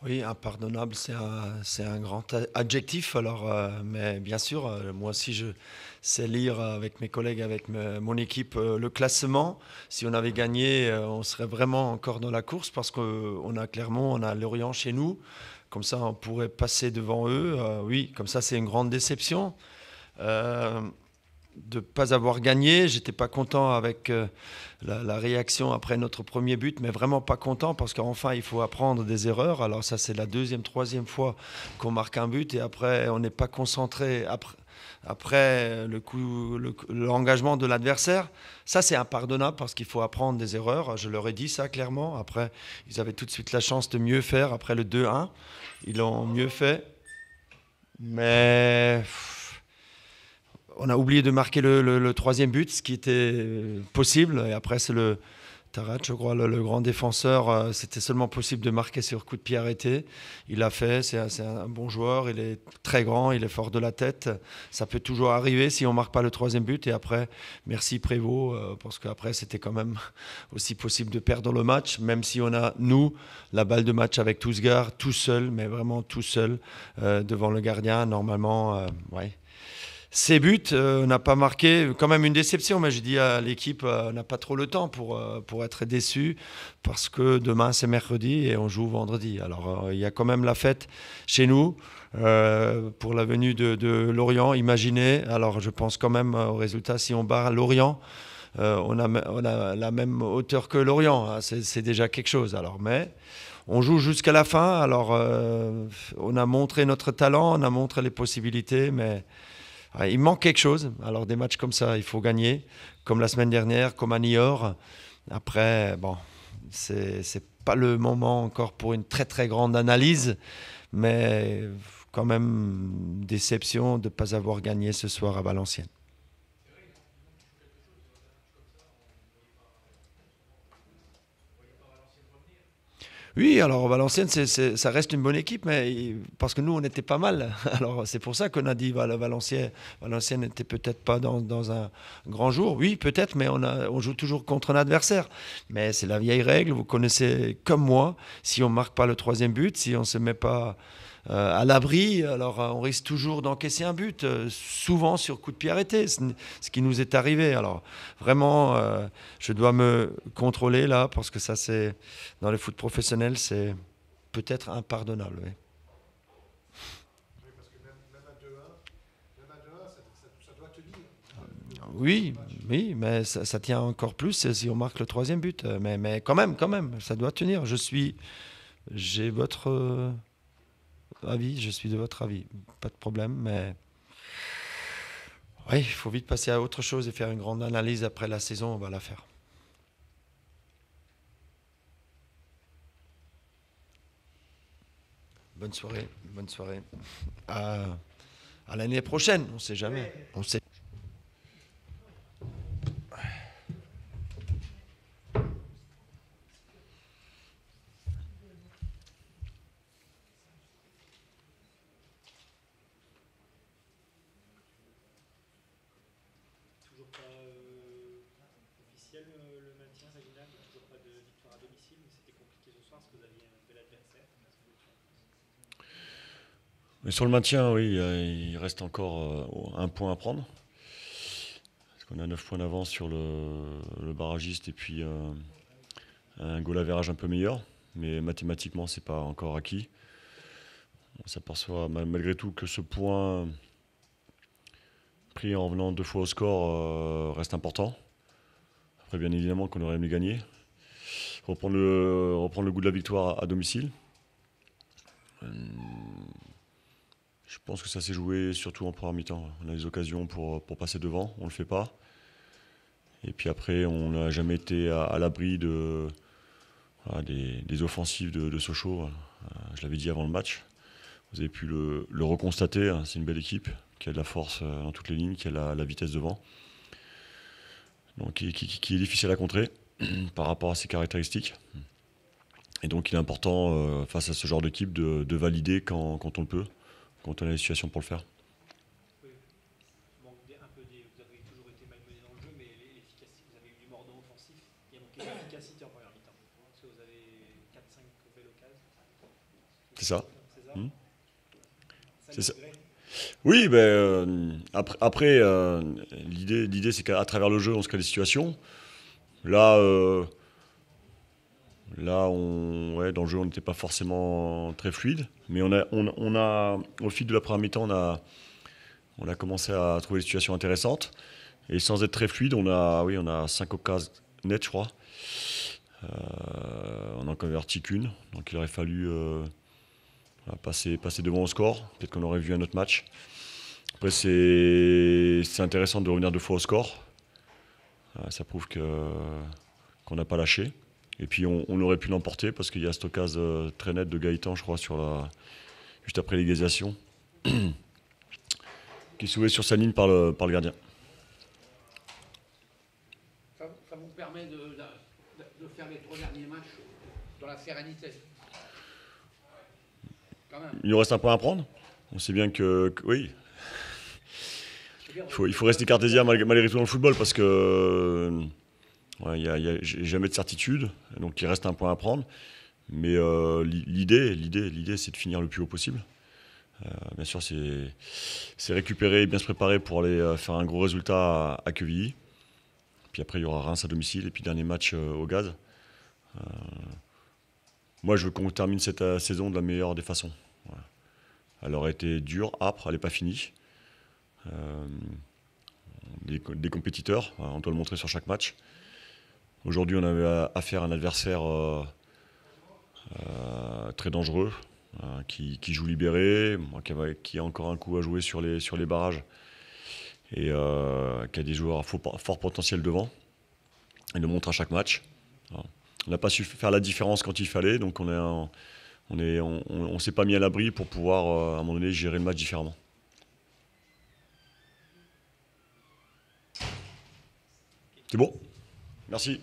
Oui, impardonnable, c'est un grand adjectif. Alors, mais bien sûr, moi aussi, je sais lire avec mes collègues, avec mon équipe, le classement. Si on avait gagné, on serait vraiment encore dans la course parce qu'on a Clermont, on a Lorient chez nous. Comme ça, on pourrait passer devant eux. Oui, comme ça, c'est une grande déception. Euh, de ne pas avoir gagné. J'étais pas content avec la réaction après notre premier but, mais vraiment pas content parce qu'enfin il faut apprendre des erreurs. Alors ça c'est la deuxième, troisième fois qu'on marque un but et après on n'est pas concentré après l'engagement de l'adversaire. Ça c'est impardonnable parce qu'il faut apprendre des erreurs. Je leur ai dit ça clairement. Après ils avaient tout de suite la chance de mieux faire après le 2-1. Ils l'ont mieux fait. Mais on a oublié de marquer le troisième but, ce qui était possible. Et après, c'est le Tarat, je crois, le grand défenseur. C'était seulement possible de marquer sur coup de pied arrêté. Il l'a fait. C'est un bon joueur. Il est très grand. Il est fort de la tête. Ça peut toujours arriver si on marque pas le troisième but. Et après, merci Prévost, parce qu'après, c'était quand même aussi possible de perdre le match, même si on a, nous, la balle de match avec Tousgar, tout seul, mais vraiment tout seul, devant le gardien. Normalement, ouais. Ces buts, on n'a pas marqué, quand même une déception, mais je dis à l'équipe, on n'a pas trop le temps pour être déçu, parce que demain c'est mercredi et on joue vendredi. Alors il y a quand même la fête chez nous pour la venue de Lorient, imaginez. Alors je pense quand même au résultat, si on bat Lorient, on a la même hauteur que Lorient, hein, c'est déjà quelque chose. Alors, mais on joue jusqu'à la fin, alors on a montré notre talent, on a montré les possibilités, mais ouais, il manque quelque chose. Alors des matchs comme ça, il faut gagner, comme la semaine dernière, comme à Niort. Après, bon, c'est pas le moment encore pour une très très grande analyse, mais quand même déception de ne pas avoir gagné ce soir à Valenciennes. Oui, alors Valenciennes, ça reste une bonne équipe, mais parce que nous, on était pas mal. Alors c'est pour ça qu'on a dit Valenciennes n'était peut-être pas dans un grand jour. Oui, peut-être, mais on joue toujours contre un adversaire. Mais c'est la vieille règle, vous connaissez comme moi, si on marque pas le troisième but, si on se met pas à l'abri, alors on risque toujours d'encaisser un but, souvent sur coup de pied arrêté, ce qui nous est arrivé. Alors vraiment, je dois me contrôler là, parce que ça c'est dans le foot professionnel, c'est peut-être impardonnable. Oui, oui, oui, mais ça tient encore plus si on marque le troisième but. Mais quand même, ça doit tenir. J'ai votre avis, je suis de votre avis. Pas de problème, mais oui, il faut vite passer à autre chose et faire une grande analyse après la saison, on va la faire. Bonne soirée, bonne soirée. À, à l'année prochaine, on ne sait jamais. On sait. Toujours pas officiel le maintien, Zagreb, toujours pas de victoire à domicile, mais c'était compliqué ce soir parce que vous aviez un bel adversaire. Mais sur le maintien, oui, il reste encore un point à prendre. Parce qu'on a 9 points d'avance sur le barragiste et puis un goal average un peu meilleur. Mais mathématiquement, c'est pas encore acquis. On s'aperçoit malgré tout que ce point pris en venant 2 fois au score reste important. Après, bien évidemment qu'on aurait aimé gagner. Reprendre le goût de la victoire à domicile. Euh, Je pense que ça s'est joué surtout en première mi-temps. On a des occasions pour passer devant, on ne le fait pas. Et puis après, on n'a jamais été à l'abri voilà, des offensives de Sochaux. Je l'avais dit avant le match. Vous avez pu le reconstater. Hein. C'est une belle équipe qui a de la force dans toutes les lignes, qui a la vitesse devant. Donc, qui est difficile à contrer par rapport à ses caractéristiques. Et donc, il est important, face à ce genre d'équipe, de valider quand on le peut, quand on a les situations pour le faire. Oui, un peu vous avez toujours été malmené dans le jeu, mais l'efficacité, vous avez eu du mordant offensif. Il y a manqué d'efficacité en première mi-temps. Parce que vous avez 4-5 belles occasions. C'est ça. César. C'est ça. Oui, après l'idée c'est qu'à travers le jeu, on se crée des situations. Là, dans le jeu, on n'était pas forcément très fluide, mais au fil de la première mi-temps, on a commencé à trouver des situations intéressantes. Et sans être très fluide, on a 5 occasions nettes, je crois. On en converti qu'une, donc il aurait fallu passer devant au score. Peut-être qu'on aurait vu un autre match. Après, c'est intéressant de revenir 2 fois au score. Ça prouve qu'on n'a pas lâché. Et puis on aurait pu l'emporter parce qu'il y a cette occasion très nette de Gaëtan, je crois, juste après l'égalisation, qui est sauvé sur sa ligne par le gardien. Ça vous permet de faire les 3 derniers matchs dans la sérénité. Quand même. Il nous reste un point à prendre. On sait bien que oui. Il faut rester cartésien malgré tout dans le football parce que il n'y a jamais de certitude. Donc il reste un point à prendre. Mais l'idée, c'est de finir le plus haut possible. Bien sûr, c'est récupérer et bien se préparer pour aller faire un gros résultat à Quevilly. Puis après, il y aura Reims à domicile et puis dernier match au Gaz. Moi, je veux qu'on termine cette saison de la meilleure des façons. Voilà. Elle aurait été dure, âpre, elle n'est pas finie. Des compétiteurs, on doit le montrer sur chaque match. Aujourd'hui, on avait affaire à un adversaire très dangereux, qui joue libéré, qui a encore un coup à jouer sur les barrages et qui a des joueurs à fort potentiel devant. Et le montre à chaque match. Voilà. On n'a pas su faire la différence quand il fallait, donc on s'est pas mis à l'abri pour pouvoir à un moment donné gérer le match différemment. C'est bon. Merci.